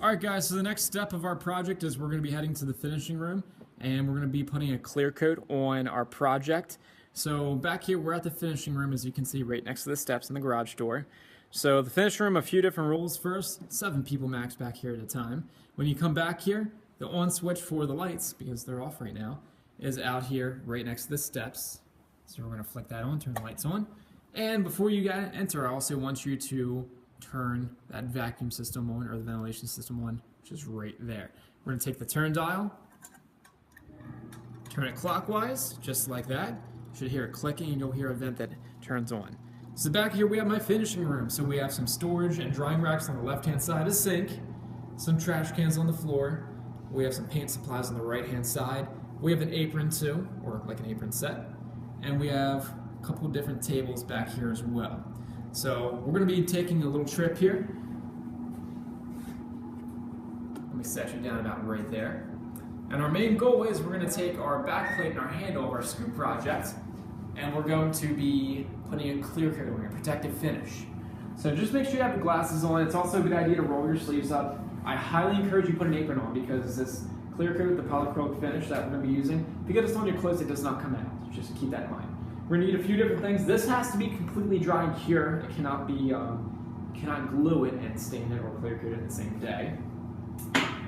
Alright guys, so the next step of our project is we're going to be heading to the finishing room and we're going to be putting a clear coat on our project. So back here we're at the finishing room, as you can see, right next to the steps in the garage door. So the finishing room, a few different rules. First, 7 people max back here at a time. When you come back here, the on switch for the lights, because they're off right now, is out here right next to the steps. So we're going to flick that on, turn the lights on. And before you enter, I also want you to turn that vacuum system on, or the ventilation system on, which is right there. We're going to take the turn dial, turn it clockwise, just like that. You should hear it clicking and you'll hear a vent that turns on. So back here we have my finishing room. So we have some storage and drying racks on the left hand side, a sink, some trash cans on the floor. We have some paint supplies on the right hand side. We have an apron too, or like an apron set. And we have a couple of different tables back here as well. So we're going to be taking a little trip here. Let me set you down about right there. And our main goal is we're going to take our backplate and our handle of our scoop project, and we're going to be putting a clear coat on, a protective finish. So just make sure you have the glasses on. It's also a good idea to roll your sleeves up. I highly encourage you put an apron on, because this clear coat, the polyacrylic finish that we're going to be using, if you get this on your clothes, it does not come out. Just keep that in mind. We're going to need a few different things. This has to be completely dry and cure. It cannot be, cannot glue it and stain it or clear coat it in the same day.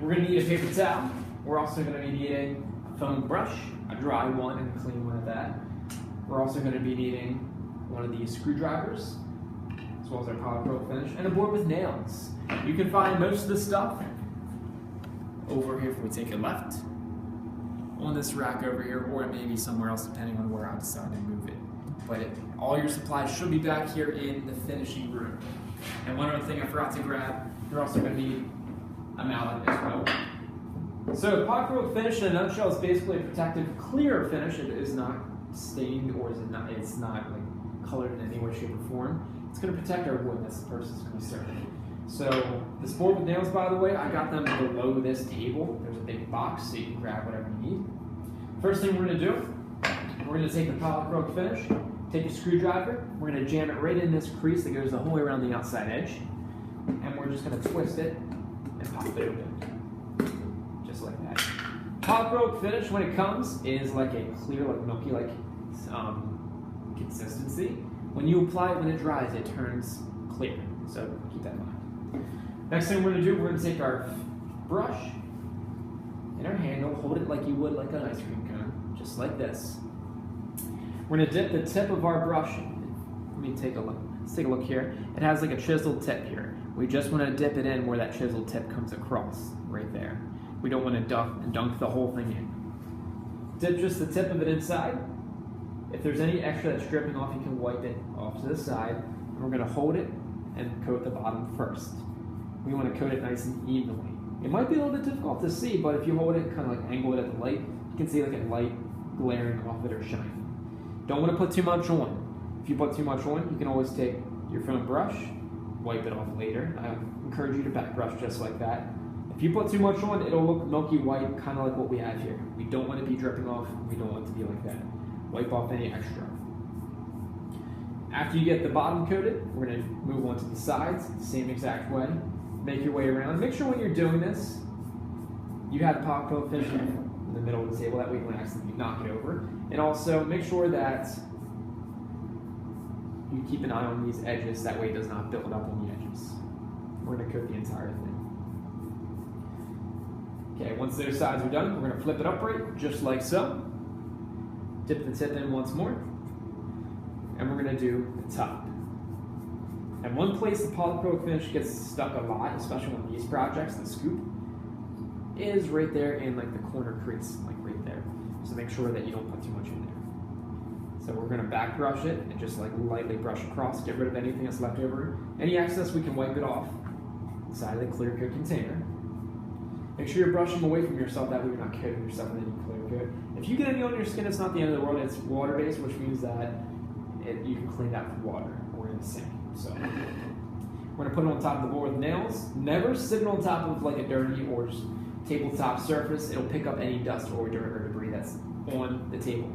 We're going to need a paper towel. We're also going to be needing a foam brush, a dry one and a clean one at that. We're also going to be needing one of these screwdrivers, as well as our polyacrylic finish, and a board with nails. You can find most of this stuff over here if we take it left, on this rack over here, or it may be somewhere else depending on where I decide to move it. But all your supplies should be back here in the finishing room. And one other thing I forgot to grab, you're also going to need a mallet as well. So polyacrylic finish in a nutshell is basically a protective, clear finish. It is not stained, or it's not like colored in any way, shape, or form. It's going to protect our wood. That's the purpose it's going to be serving. So this board with nails, by the way, I got them below this table. There's a big box, so you can grab whatever you need. First thing we're going to do, we're going to take the polyacrylic finish, take a screwdriver, we're going to jam it right in this crease that goes the whole way around the outside edge, and we're just going to twist it and pop it open, just like that. Polyacrylic finish, when it comes, is like a clear, like milky, like consistency. When you apply it, when it dries, it turns clear. So keep that in mind. Next thing we're going to do, we're going to take our brush and our handle, hold it like you would like an ice cream cone, just like this. We're going to dip the tip of our brush. Let me take a look. Let's take a look here. It has like a chiseled tip here. We just want to dip it in where that chiseled tip comes across, right there. We don't want to dunk the whole thing in. Dip just the tip of it inside. If there's any extra that's dripping off, you can wipe it off to the side. And we're going to hold it and coat the bottom first. We want to coat it nice and evenly. It might be a little bit difficult to see, but if you hold it, kind of like angle it at the light, you can see like a light glaring off it or shining. Don't want to put too much on. If you put too much on, you can always take your foam brush, wipe it off later. I encourage you to back brush just like that. If you put too much on, it'll look milky white, kind of like what we have here. We don't want to be dripping off. We don't want it to be like that. Wipe off any extra. After you get the bottom coated, we're going to move on to the sides, same exact way. Make your way around. Make sure when you're doing this, you have the polyacrylic finish in the middle of the table, that way you won't accidentally knock it over. And also make sure that you keep an eye on these edges, that way it does not build up on the edges. We're going to coat the entire thing. Okay, once those sides are done, we're going to flip it upright, just like so. Dip the tip in once more. And we're going to do the top. And one place the polyacrylic finish gets stuck a lot, especially on these projects, the scoop, is right there in like the corner crease, like right there. So make sure that you don't put too much in there. So we're going to back brush it and just like lightly brush across, get rid of anything that's left over. Any excess, we can wipe it off inside of the clear coat container. Make sure you're brushing away from yourself, that way you're not coating yourself in any clear coat. If you get any on your skin, it's not the end of the world. It's water-based, which means that you can clean that with water or in the sink. So we're going to put it on top of the board with nails. Never sit it on top of like a dirty or just tabletop surface. It'll pick up any dust or dirt or debris that's on the table.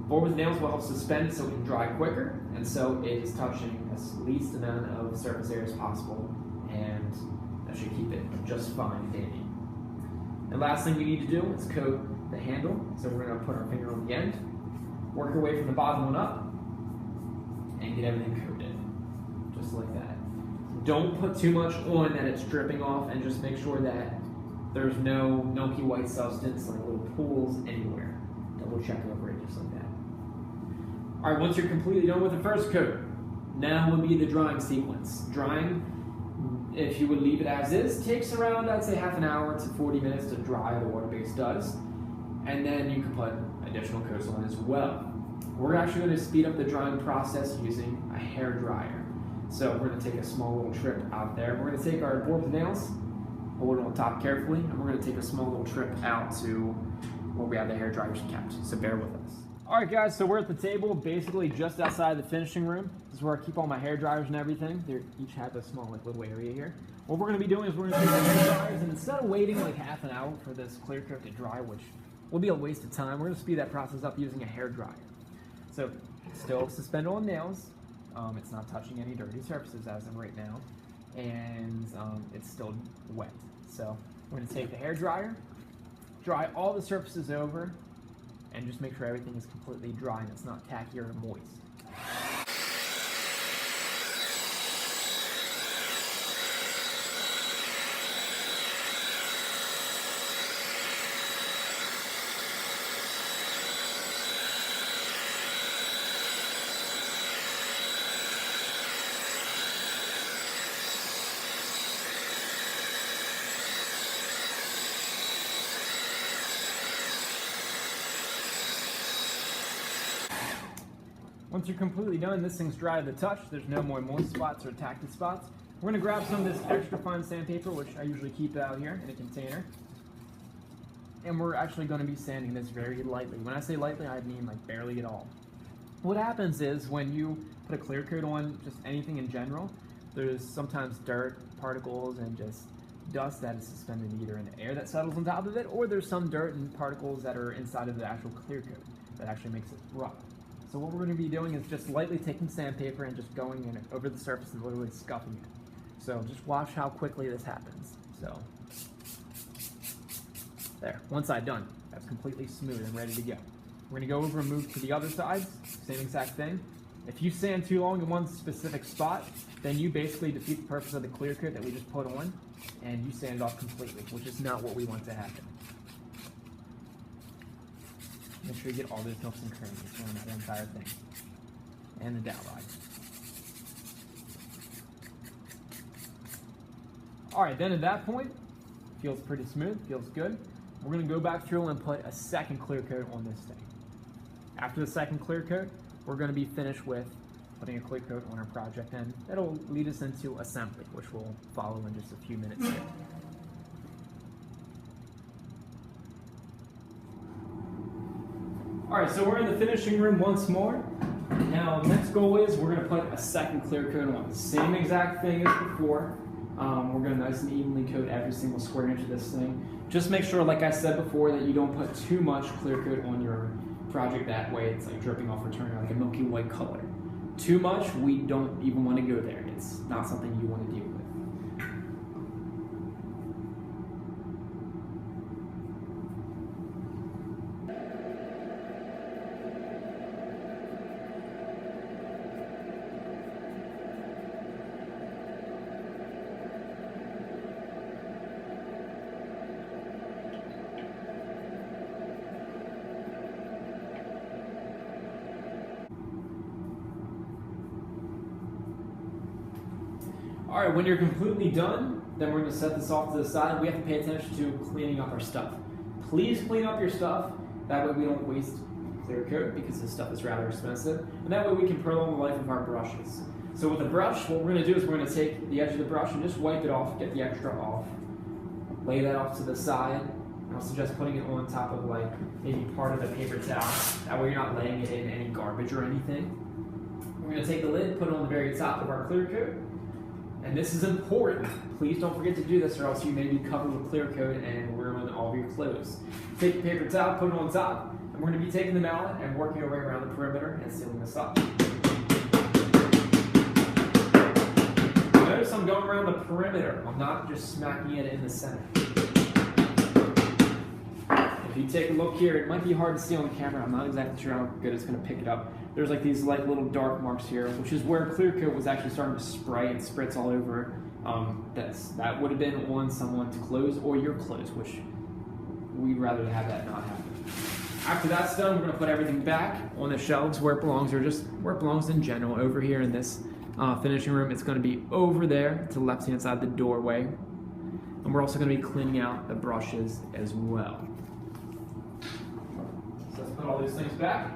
Board with nails will help suspend it so it can dry quicker, and so it is touching as least amount of surface area as possible, and that should keep it just fine and dandy. And last thing we need to do is coat the handle. So we're going to put our finger on the end, work our way from the bottom one up, and get everything coated, just like that. Don't put too much on that it's dripping off, and just make sure that there's no milky white substance, like little pools anywhere. Double check over it, just like that. All right, once you're completely done with the first coat, now will be the drying sequence. Drying, if you would leave it as is, takes around, I'd say, half an hour to 40 minutes to dry, the water base does. And then you can put additional coats on as well. We're actually going to speed up the drying process using a hair dryer. So we're going to take a small little trip out there. We're going to take our board of nails, hold it on top carefully, and we're going to take a small little trip out to where we have the hair dryers kept. So bear with us. All right, guys, so we're at the table, basically just outside the finishing room. This is where I keep all my hair dryers and everything. They each have a small little area here. What we're going to be doing is we're going to take the hair dryers, and instead of waiting like half an hour for this clear coat to dry, which will be a waste of time, we're going to speed that process up using a hair dryer. So still suspended on nails. It's not touching any dirty surfaces as of right now, and it's still wet. So we're going to take the hair dryer, dry all the surfaces over, and just make sure everything is completely dry and it's not tacky or moist. Once you're completely done, this thing's dry to the touch. There's no more moist spots or tacky spots. We're going to grab some of this extra fine sandpaper, which I usually keep out here in a container. And we're actually going to be sanding this very lightly. When I say lightly, I mean like barely at all. What happens is when you put a clear coat on just anything in general, there's sometimes dirt, particles, and just dust that is suspended either in the air that settles on top of it, or there's some dirt and particles that are inside of the actual clear coat that actually makes it rough. So what we're going to be doing is just lightly taking sandpaper and just going in over the surface and literally scuffing it. So just watch how quickly this happens. So there, one side done. That's completely smooth and ready to go. We're going to go over and move to the other sides, same exact thing. If you sand too long in one specific spot, then you basically defeat the purpose of the clear coat that we just put on, and you sand it off completely, which is not what we want to happen. Make sure you get all those nooks and crannies around that entire thing. And the dowel rod. Alright, then at that point, feels pretty smooth, feels good. We're going to go back through and put a second clear coat on this thing. After the second clear coat, we're going to be finished with putting a clear coat on our project, and that'll lead us into assembly, which we'll follow in just a few minutes here. Alright, so we're in the finishing room once more. Now, the next goal is we're going to put a second clear coat on. The same exact thing as before. We're going to nice and evenly coat every single square inch of this thing. Just make sure, like I said before, that you don't put too much clear coat on your project. That way it's like dripping off or turning like a milky white color. Too much, we don't even want to go there. It's not something you want to deal with. Alright, when you're completely done, then we're going to set this off to the side. We have to pay attention to cleaning up our stuff. Please clean up your stuff. That way we don't waste clear coat because this stuff is rather expensive. And that way we can prolong the life of our brushes. So with a brush, what we're going to do is we're going to take the edge of the brush and just wipe it off, get the extra off. Lay that off to the side. And I'll suggest putting it on top of like maybe part of the paper towel. That way you're not laying it in any garbage or anything. We're going to take the lid, put it on the very top of our clear coat. And this is important. Please don't forget to do this or else you may be covered with clear coat and ruin all of your clothes. Take the paper towel, put it on top, and we're going to be taking the mallet and working our way around the perimeter and sealing this up. Notice notice I'm going around the perimeter. I'm not just smacking it in the center. If you take a look here, it might be hard to see on the camera. I'm not exactly sure how good it's going to pick it up. There's like these like little dark marks here, which is where clear coat was actually starting to spray and spritz all over that would have been on someone's clothes or your clothes, which we'd rather have that not happen. After that's done, we're going to put everything back on the shelves where it belongs, or just where it belongs in general. Over here in this finishing room, it's going to be over there to the left hand side of the doorway. And we're also going to be cleaning out the brushes as well. So let's put all these things back.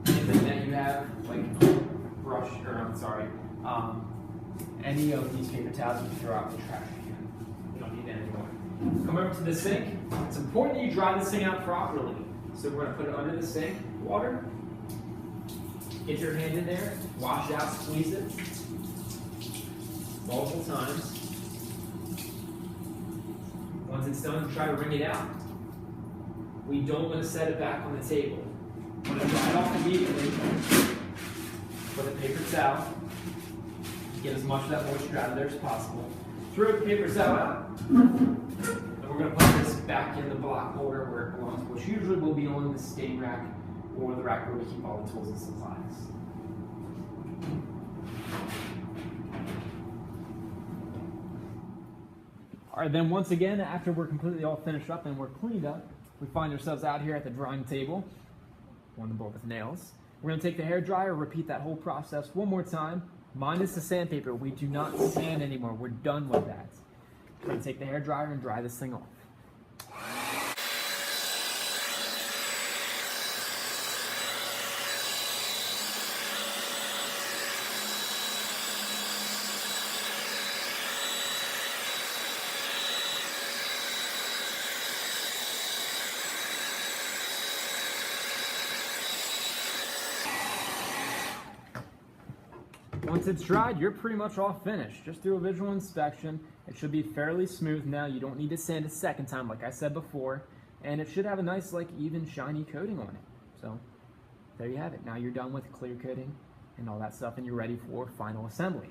Anything that you have, like brush, or I'm sorry, any of these paper towels you can throw out in the trash can. You don't need any more. Come over to the sink. It's important that you dry this thing out properly. So we're going to put it under the sink, water. Get your hand in there, wash it out, squeeze it multiple times. Once it's done, try to wring it out. We don't want to set it back on the table. Want to dry it off immediately. Put a paper towel. Get as much of that moisture out of there as possible. Throw the paper towel out. And we're going to put this back in the block holder where it belongs, which usually will be on the stain rack or the rack where we keep all the tools and supplies. All right, then once again, after we're completely all finished up and we're cleaned up, we find ourselves out here at the drying table on the board with nails. We're going to take the hair dryer, repeat that whole process one more time, minus the sandpaper. We do not sand anymore. We're done with that. We're going to take the hair dryer and dry this thing off. Once it's dried, you're pretty much all finished. Just do a visual inspection. It should be fairly smooth now. You don't need to sand a second time, like I said before. And it should have a nice, like, even shiny coating on it. So, there you have it. Now you're done with clear coating and all that stuff, and you're ready for final assembly.